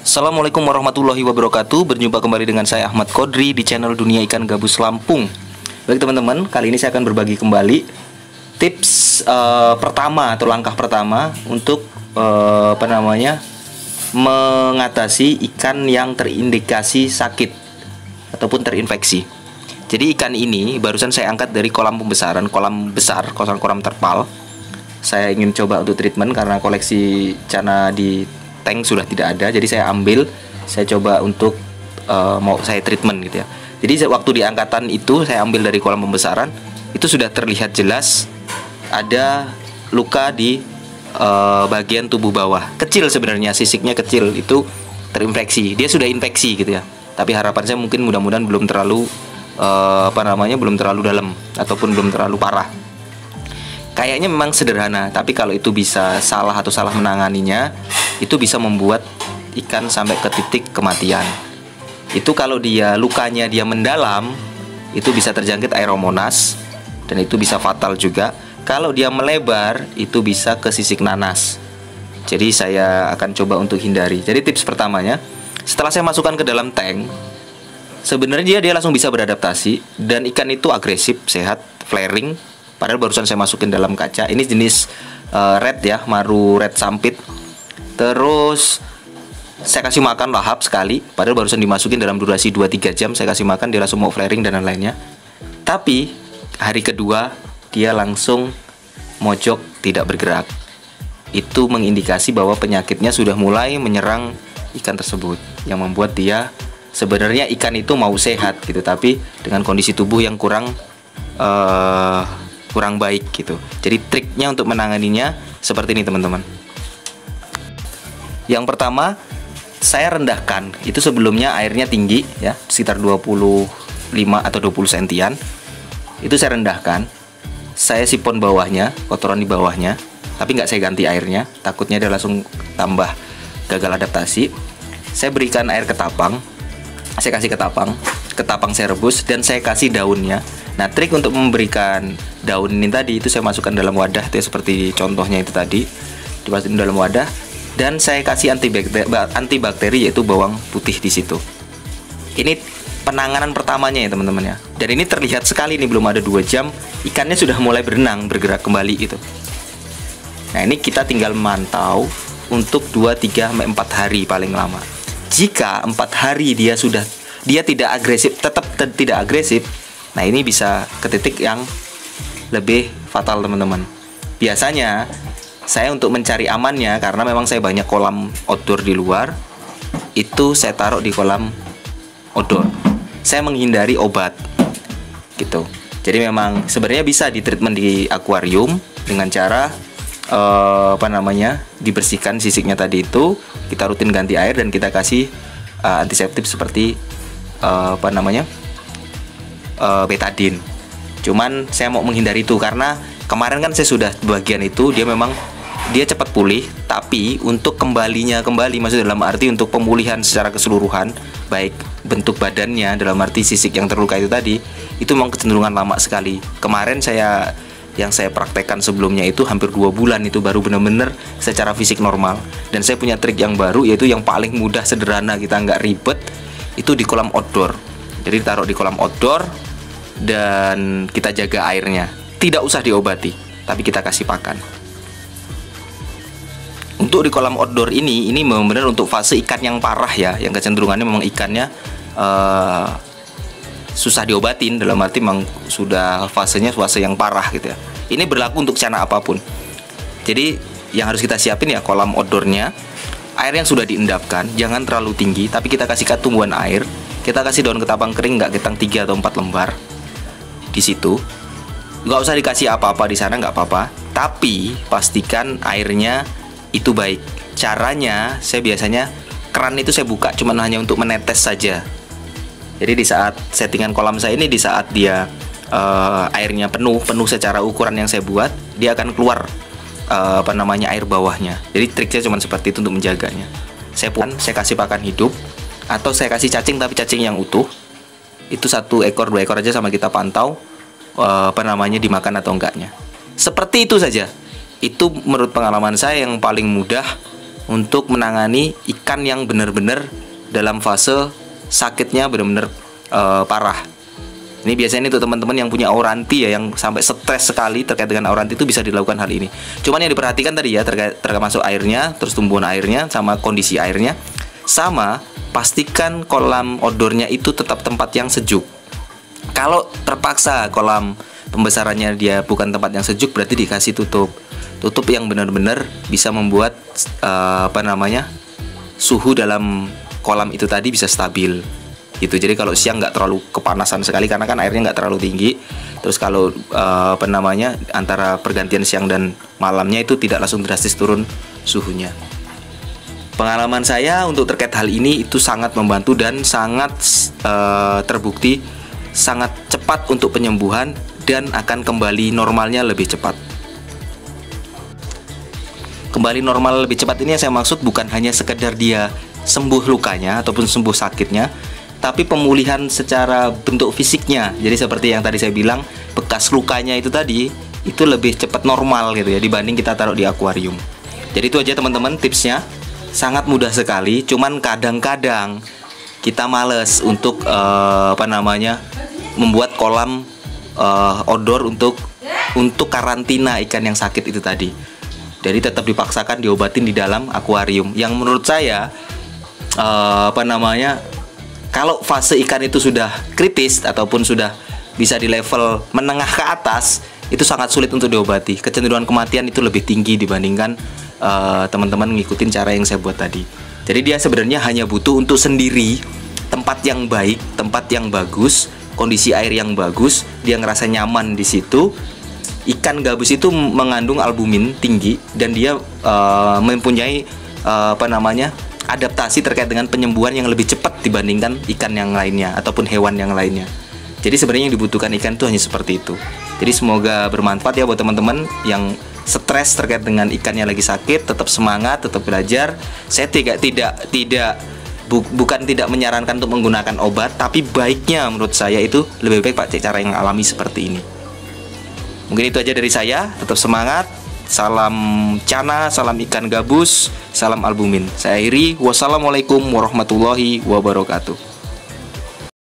Assalamualaikum warahmatullahi wabarakatuh. Berjumpa kembali dengan saya Ahmad Kodri di channel Dunia Ikan Gabus Lampung. Baik teman-teman, kali ini saya akan berbagi kembali tips pertama atau langkah pertama untuk mengatasi ikan yang terindikasi sakit ataupun terinfeksi. Jadi ikan ini barusan saya angkat dari kolam pembesaran, kolam besar, kolam terpal. Saya ingin coba untuk treatment karena koleksi cana di tank sudah tidak ada, jadi saya ambil, saya coba untuk mau saya treatment gitu ya. Jadi waktu di angkatan itu saya ambil dari kolam pembesaran, itu sudah terlihat jelas ada luka di bagian tubuh bawah. Kecil sebenarnya, sisiknya kecil, itu terinfeksi. Dia sudah infeksi gitu ya. Tapi harapan saya mungkin mudah-mudahan belum terlalu belum terlalu dalam ataupun belum terlalu parah. Kayaknya memang sederhana, tapi kalau itu bisa salah atau salah menanganinya, itu bisa membuat ikan sampai ke titik kematian. Itu kalau dia lukanya dia mendalam, itu bisa terjangkit aeromonas dan itu bisa fatal juga. Kalau dia melebar, itu bisa ke sisik nanas. Jadi saya akan coba untuk hindari. Jadi tips pertamanya, setelah saya masukkan ke dalam tank, sebenarnya dia langsung bisa beradaptasi dan ikan itu agresif, sehat, flaring. Padahal barusan saya masukin dalam kaca. Ini jenis red ya, maru red sampit. Terus saya kasih makan lahap sekali. Padahal barusan dimasukin dalam durasi 2-3 jam. Saya kasih makan, dia langsung mau flaring dan lain-lainnya. Tapi hari kedua dia langsung mojok, tidak bergerak. Itu mengindikasi bahwa penyakitnya sudah mulai menyerang ikan tersebut, yang membuat dia sebenarnya ikan itu mau sehat gitu, tapi dengan kondisi tubuh yang kurang baik gitu. Jadi triknya untuk menanganinya seperti ini teman-teman. Yang pertama, saya rendahkan. Itu sebelumnya airnya tinggi ya, sekitar 25 atau 20 sentian. Itu saya rendahkan. Saya sipon bawahnya, kotoran di bawahnya, tapi nggak saya ganti airnya, takutnya dia langsung tambah gagal adaptasi. Saya berikan air ketapang. Saya kasih ketapang saya rebus dan saya kasih daunnya. Nah, trik untuk memberikan daun ini tadi itu saya masukkan dalam wadah, itu ya, seperti contohnya itu tadi, dimasukin dalam wadah dan saya kasih antibakteri yaitu bawang putih di situ. Ini penanganan pertamanya ya teman-teman ya. Dan ini terlihat sekali nih, belum ada 2 jam ikannya sudah mulai berenang, bergerak kembali gitu. Nah, ini kita tinggal mantau untuk 2-3-4 hari paling lama. Jika 4 hari dia tidak agresif, tetap tidak agresif, nah ini bisa ke titik yang lebih fatal teman-teman. Biasanya saya untuk mencari amannya, karena memang saya banyak kolam outdoor di luar, itu saya taruh di kolam outdoor. Saya menghindari obat gitu. Jadi memang sebenarnya bisa di treatment di akuarium dengan cara dibersihkan sisiknya tadi itu, kita rutin ganti air dan kita kasih antiseptik seperti betadine. Cuman saya mau menghindari itu karena kemarin kan saya sudah bagian itu, dia cepat pulih, tapi untuk kembali, maksudnya dalam arti untuk pemulihan secara keseluruhan, baik bentuk badannya, dalam arti sisik yang terluka itu tadi, itu memang kecenderungan lama sekali. Kemarin yang saya praktekkan sebelumnya itu hampir 2 bulan itu baru benar-benar secara fisik normal. Dan saya punya trik yang baru, yaitu yang paling mudah, sederhana, kita nggak ribet, itu di kolam outdoor. Jadi taruh di kolam outdoor dan kita jaga airnya. Tidak usah diobati, tapi kita kasih pakan. Untuk di kolam outdoor ini benar-benar untuk fase ikan yang parah ya, yang kecenderungannya memang ikannya susah diobatin, dalam arti memang sudah fase yang parah gitu ya. Ini berlaku untuk cana apapun. Jadi yang harus kita siapin ya kolam outdoornya, air yang sudah diendapkan, jangan terlalu tinggi, tapi kita kasih tumbuhan air, kita kasih daun ketapang kering, nggak ketang 3 atau 4 lembar di situ. Nggak usah dikasih apa-apa di sana, nggak apa-apa, tapi pastikan airnya itu baik. Caranya, saya biasanya keran itu saya buka cuman hanya untuk menetes saja. Jadi di saat settingan kolam saya ini, di saat dia airnya penuh secara ukuran yang saya buat, dia akan keluar air bawahnya. Jadi triknya cuma seperti itu untuk menjaganya. Saya kasih pakan hidup atau saya kasih cacing, tapi cacing yang utuh. Itu 1 ekor 2 ekor aja, sama kita pantau dimakan atau enggaknya. Seperti itu saja. Itu menurut pengalaman saya yang paling mudah untuk menangani ikan yang benar-benar dalam fase sakitnya benar-benar parah. Ini biasanya untuk teman-teman yang punya auranti ya, yang sampai stres sekali terkait dengan auranti, itu bisa dilakukan hal ini. Cuman yang diperhatikan tadi ya, termasuk airnya, terus tumbuhan airnya, sama kondisi airnya. Sama, pastikan kolam outdoornya itu tetap tempat yang sejuk. Kalau terpaksa kolam pembesarannya dia bukan tempat yang sejuk, berarti dikasih tutup yang benar-benar bisa membuat suhu dalam kolam itu tadi bisa stabil gitu. Jadi kalau siang nggak terlalu kepanasan sekali karena kan airnya nggak terlalu tinggi. Terus kalau antara pergantian siang dan malamnya itu tidak langsung drastis turun suhunya. Pengalaman saya untuk terkait hal ini itu sangat membantu dan sangat terbukti sangat cepat untuk penyembuhan dan akan kembali normalnya lebih cepat. Kembali normal lebih cepat ini yang saya maksud bukan hanya sekedar dia sembuh lukanya ataupun sembuh sakitnya, tapi pemulihan secara bentuk fisiknya. Jadi seperti yang tadi saya bilang, bekas lukanya itu tadi itu lebih cepat normal gitu ya dibanding kita taruh di akuarium. Jadi itu aja teman-teman tipsnya. Sangat mudah sekali, cuman kadang-kadang kita males untuk membuat kolam outdoor untuk karantina ikan yang sakit itu tadi. Jadi tetap dipaksakan diobatin di dalam akuarium. Yang menurut saya kalau fase ikan itu sudah kritis ataupun sudah bisa di level menengah ke atas, itu sangat sulit untuk diobati. Kecenderungan kematian itu lebih tinggi dibandingkan teman-teman ngikutin cara yang saya buat tadi. Jadi dia sebenarnya hanya butuh untuk sendiri tempat yang baik, tempat yang bagus, kondisi air yang bagus, dia ngerasa nyaman di situ. Ikan gabus itu mengandung albumin tinggi dan dia mempunyai adaptasi terkait dengan penyembuhan yang lebih cepat dibandingkan ikan yang lainnya ataupun hewan yang lainnya. Jadi sebenarnya yang dibutuhkan ikan itu hanya seperti itu. Jadi semoga bermanfaat ya buat teman-teman yang stres terkait dengan ikannya lagi sakit. Tetap semangat, tetap belajar. Saya bukan tidak menyarankan untuk menggunakan obat, tapi baiknya menurut saya itu lebih baik pakai cara yang alami seperti ini. Mungkin itu aja dari saya. Tetap semangat. Salam cana, salam ikan gabus, salam albumin. Saya akhiri. Wassalamualaikum warahmatullahi wabarakatuh.